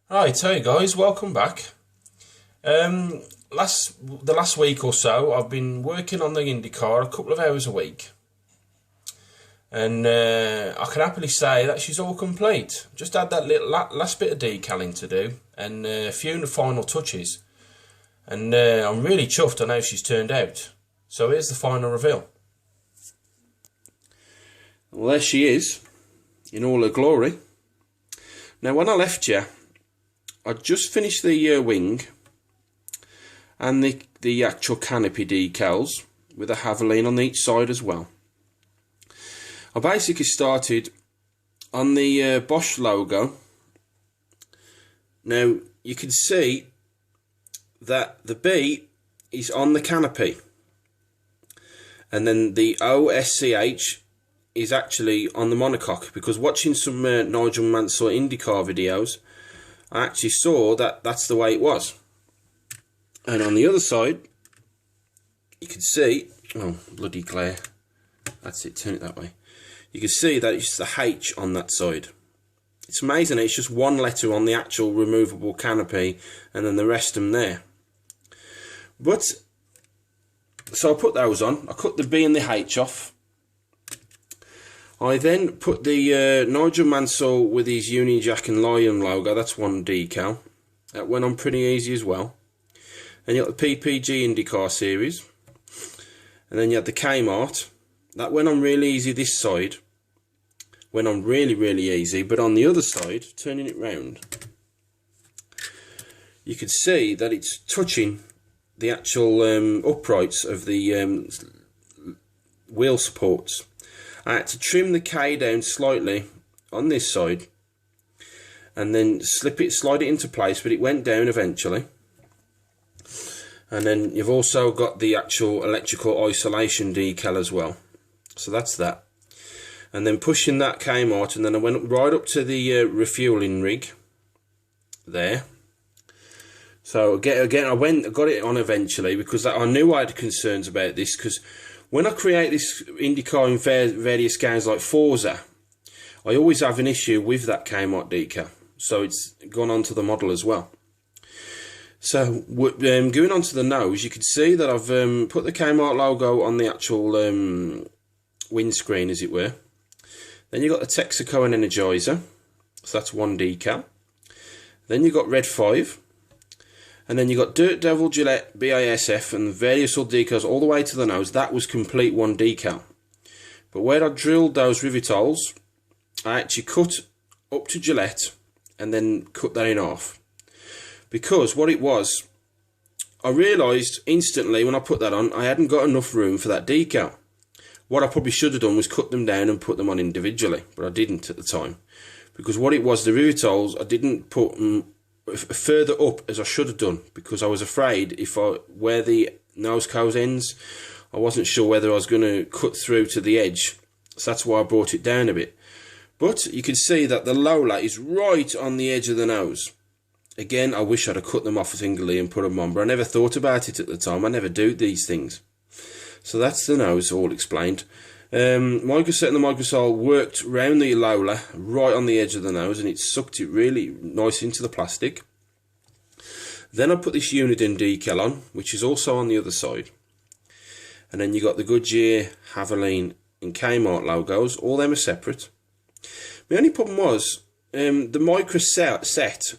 Right, hey guys, welcome back. The last week or so, I've been working on the IndyCar a couple of hours a week, and I can happily say that she's all complete. Just had that little last bit of decaling to do, and a few final touches, and I'm really chuffed on how she's turned out. So here's the final reveal. Well, there she is, in all her glory. Now, when I left you, I'd just finished the wing and the actual canopy decals with a Haveline on each side as well. I basically started on the Bosch logo. Now, you can see that the B is on the canopy, and then the OSCH is actually on the monocoque, because watching some Nigel Mansell IndyCar videos, I actually saw that that's the way it was. And on the other side, you can see, oh bloody glare, that's it, turn it that way. You can see that it's the H on that side. It's amazing, it's just one letter on the actual removable canopy and then the rest of them there. But, so I put those on, I cut the B and the H off. I then put the Nigel Mansell with his Union Jack and Lion logo, that's one decal. That went on pretty easy as well. And you got the PPG IndyCar series. And then you had the K-Mart. That went on really easy this side. Went on really easy, but on the other side, turning it round, you could see that it's touching the actual uprights of the wheel supports. I had to trim the K down slightly on this side and then slide it into place, but it went down eventually. And then you've also got the actual electrical isolation decal as well. So that's that. And then pushing that K-Mart, and then I went right up to the refueling rig there. So again, I got it on eventually, because I knew I had concerns about this, because when I create this IndyCar in various games like Forza, I always have an issue with that K-Mart decal. So it's gone onto the model as well. So going on to the nose, you can see that I've put the K-Mart logo on the actual windscreen, as it were. Then you've got the Texaco and Energizer. So that's one decal. Then you've got Red 5. And then you got Dirt Devil, Gillette, BASF, and various other decals all the way to the nose. That was complete one decal. But where I drilled those rivet holes, I actually cut up to Gillette and then cut that in half. Because what it was, I realised instantly when I put that on, I hadn't got enough room for that decal. What I probably should have done was cut them down and put them on individually, but I didn't at the time. Because what it was, the rivet holes, I didn't put them further up as I should have done, because I was afraid where the nose cone ends, I wasn't sure whether I was going to cut through to the edge, so that's why I brought it down a bit. But you can see that the Lola is right on the edge of the nose. Again, I wish I'd have cut them off singly and put them on, but I never thought about it at the time. I never do these things. So that's the nose all explained. Microset and the microsol worked round the Lola right on the edge of the nose, and it sucked it really nice into the plastic. Then I put this Uniden decal on, which is also on the other side. And then you got the Goodyear, Haveline and K-Mart logos. All them are separate. The only problem was the microset.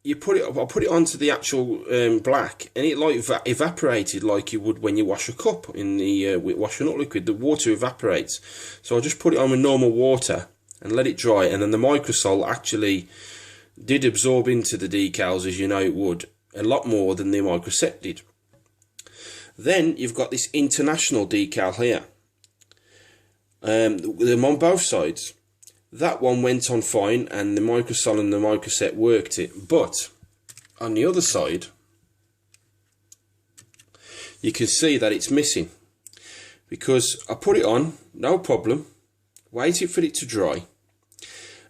I put it onto the actual black, and it like evaporated like you would when you wash a cup in the washing up liquid. The water evaporates, so I just put it on with normal water and let it dry, and then the microsol actually did absorb into the decals, as you know it would, a lot more than the microset did. Then you've got this international decal here. Them on both sides. That one went on fine, and the microsol and the microset worked it. But on the other side, you can see that it's missing, because I put it on, no problem, waited for it to dry,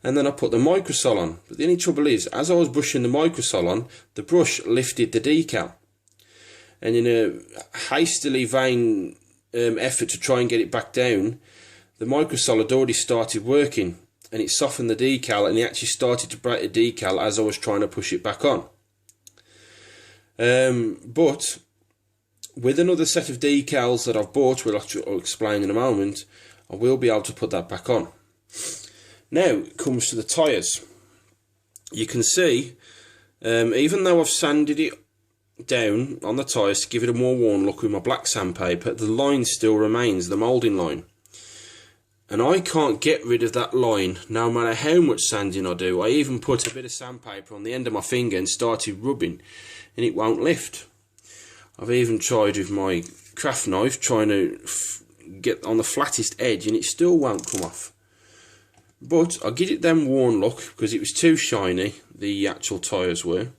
and then I put the microsol on. But the only trouble is, as I was brushing the microsol on, the brush lifted the decal, and in a hastily vain effort to try and get it back down, the microsol had already started working. and it softened the decal, and it actually started to break the decal as I was trying to push it back on. But with another set of decals that I've bought, which I'll explain in a moment, I will be able to put that back on. Now it comes to the tyres. You can see, even though I've sanded it down on the tyres to give it a more worn look with my black sandpaper, the line still remains, the moulding line. And I can't get rid of that line no matter how much sanding I do. I even put a bit of sandpaper on the end of my finger and started rubbing, and it won't lift. I've even tried with my craft knife trying to get on the flattest edge, and it still won't come off. But I get it them worn look because it was too shiny, the actual tyres were.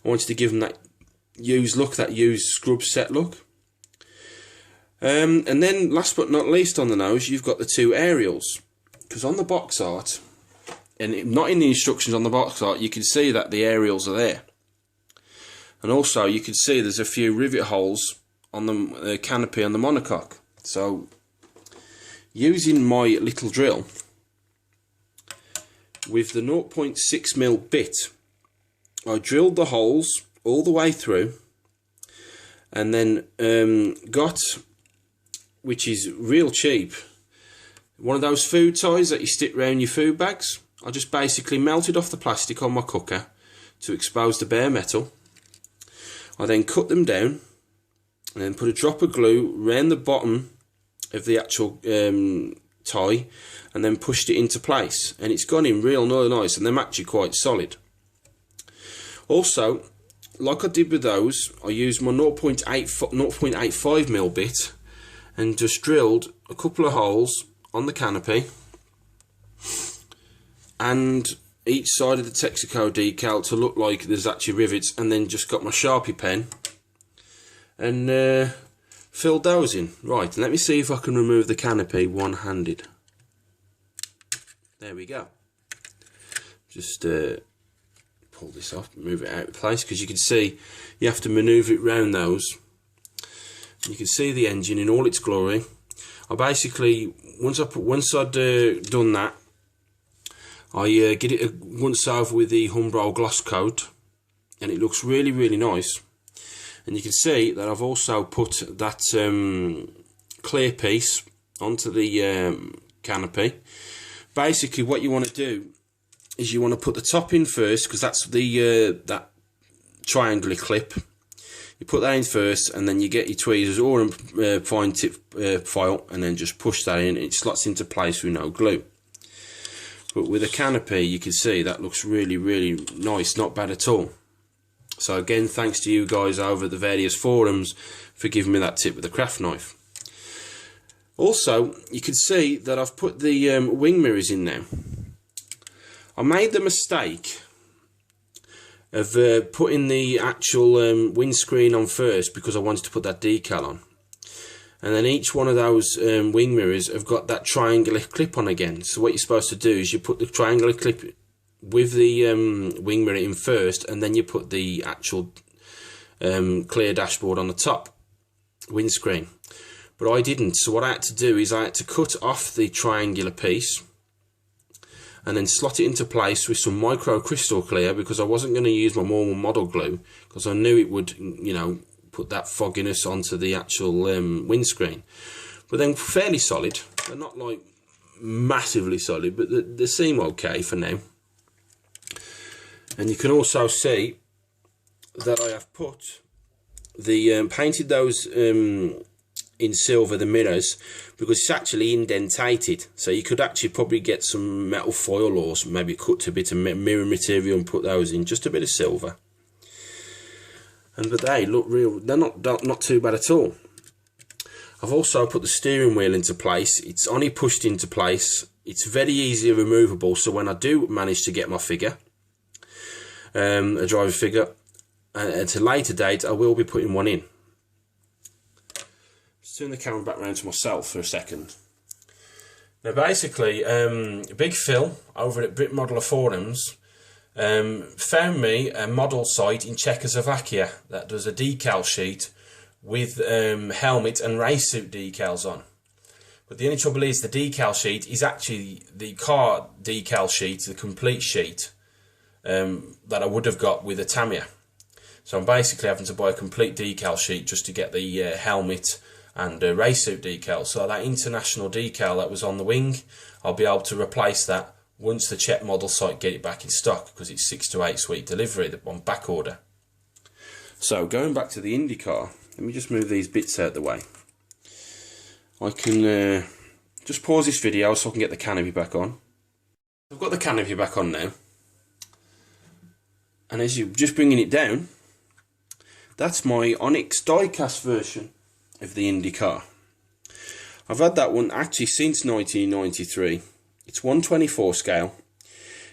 I wanted to give them that used look, that used scrub set look. And then last but not least on the nose, you've got the two aerials. Because on the box art, and not in the instructions on the box art, you can see that the aerials are there. And also you can see there's a few rivet holes on the canopy on the monocoque. So using my little drill with the 0.6mm bit, I drilled the holes all the way through, and then got, which is real cheap, one of those food ties that you stick around your food bags. I just basically melted off the plastic on my cooker to expose the bare metal. I then cut them down and then put a drop of glue around the bottom of the actual tie, and then pushed it into place, and it's gone in real nice, and they're actually quite solid. Also, like I did with those, I used my 0.85mm bit and just drilled a couple of holes on the canopy and each side of the Texaco decal to look like there's actually rivets, and then just got my Sharpie pen and filled those in. Right, and let me see if I can remove the canopy one-handed. There we go. Just pull this off, move it out of place, because you can see you have to manoeuvre it round those. You can see the engine in all its glory. I basically, once I'd done that, I get it once over with the Humbrol gloss coat, and it looks really nice. And you can see that I've also put that clear piece onto the canopy. Basically what you want to do is you want to put the top in first, because that's the that triangular clip. You put that in first, and then you get your tweezers or a fine tip file, and then just push that in. It slots into place with no glue. But with a canopy, you can see that looks really nice, not bad at all. So again, thanks to you guys over the various forums for giving me that tip with the craft knife. Also, you can see that I've put the wing mirrors in now. I made the mistake of putting the actual windscreen on first because I wanted to put that decal on. And then each one of those wing mirrors have got that triangular clip on again. So what you're supposed to do is you put the triangular clip with the wing mirror in first, and then you put the actual clear dashboard on the top windscreen. But I didn't, so what I had to do is I had to cut off the triangular piece and then slot it into place with some micro crystal clear, because I wasn't going to use my normal model glue, because I knew it would, you know, put that fogginess onto the actual windscreen. But then fairly solid. They're not like massively solid, but they seem okay for now. And you can also see that I have put the painted those in silver, the mirrors, because it's actually indentated, so you could actually probably get some metal foil or maybe cut a bit of mirror material and put those in, just a bit of silver. And but they look real, they're not too bad at all. I've also put the steering wheel into place. It's only pushed into place. It's very easy removable, so when I do manage to get my figure, a driver figure, at a later date I will be putting one in. Let's turn the camera back around to myself for a second. Now basically, Big Phil over at Brit Modeler Forums found me a model site in Czechoslovakia that does a decal sheet with helmet and race suit decals on. But the only trouble is the decal sheet is actually the car decal sheet, the complete sheet that I would have got with a Tamiya. So I'm basically having to buy a complete decal sheet just to get the helmet and racesuit decal. So that international decal that was on the wing, I'll be able to replace that once the Czech model site get it back in stock, because it's 6 to 8 week delivery on back order. So going back to the IndyCar, let me just move these bits out of the way. I can just pause this video so I can get the canopy back on. I've got the canopy back on now, and as you're just bringing it down, that's my Onyx diecast version of the IndyCar. I've had that one actually since 1993. It's 1/24 scale.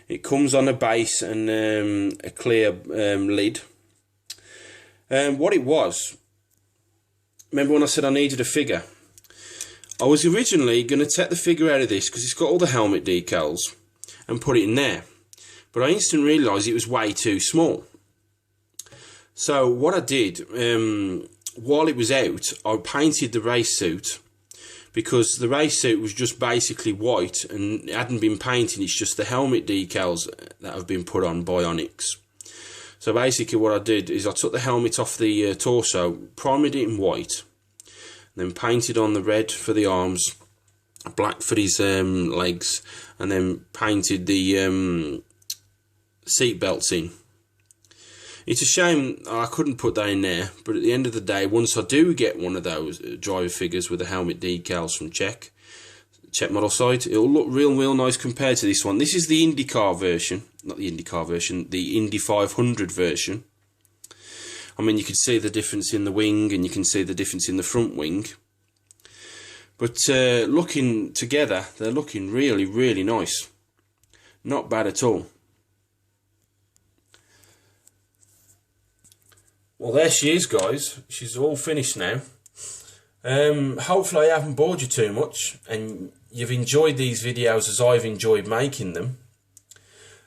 It comes on a base and a clear lid. What it was, remember when I said I needed a figure? I was originally going to take the figure out of this because it's got all the helmet decals and put it in there. But I instantly realised it was way too small. So what I did, while it was out, I painted the race suit, because the race suit was just basically white and it hadn't been painted. It's just the helmet decals that have been put on by Onyx. So basically what I did is I took the helmet off the torso, primed it in white, then painted on the red for the arms, black for his legs, and then painted the seat belts in. It's a shame I couldn't put that in there, but at the end of the day, once I do get one of those driver figures with the helmet decals from Czech model site, it'll look real nice compared to this one. This is the IndyCar version, not the IndyCar version, the Indy 500 version. I mean, you can see the difference in the wing, and you can see the difference in the front wing. But looking together, they're looking really nice. Not bad at all. Well, there she is, guys. She's all finished now. Hopefully I haven't bored you too much, and you've enjoyed these videos as I've enjoyed making them.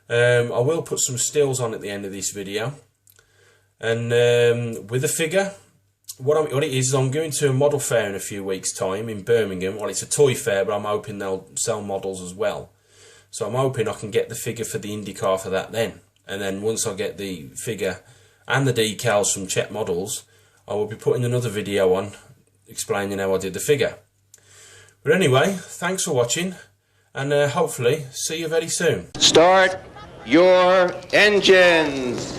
I will put some stills on at the end of this video. And with the figure, what it is, I'm going to a model fair in a few weeks' time in Birmingham. Well, it's a toy fair, but I'm hoping they'll sell models as well. So I'm hoping I can get the figure for the IndyCar for that then. And then once I get the figure and the decals from Czech models, I will be putting another video on explaining how I did the figure. But anyway, thanks for watching, and hopefully see you very soon. Start your engines.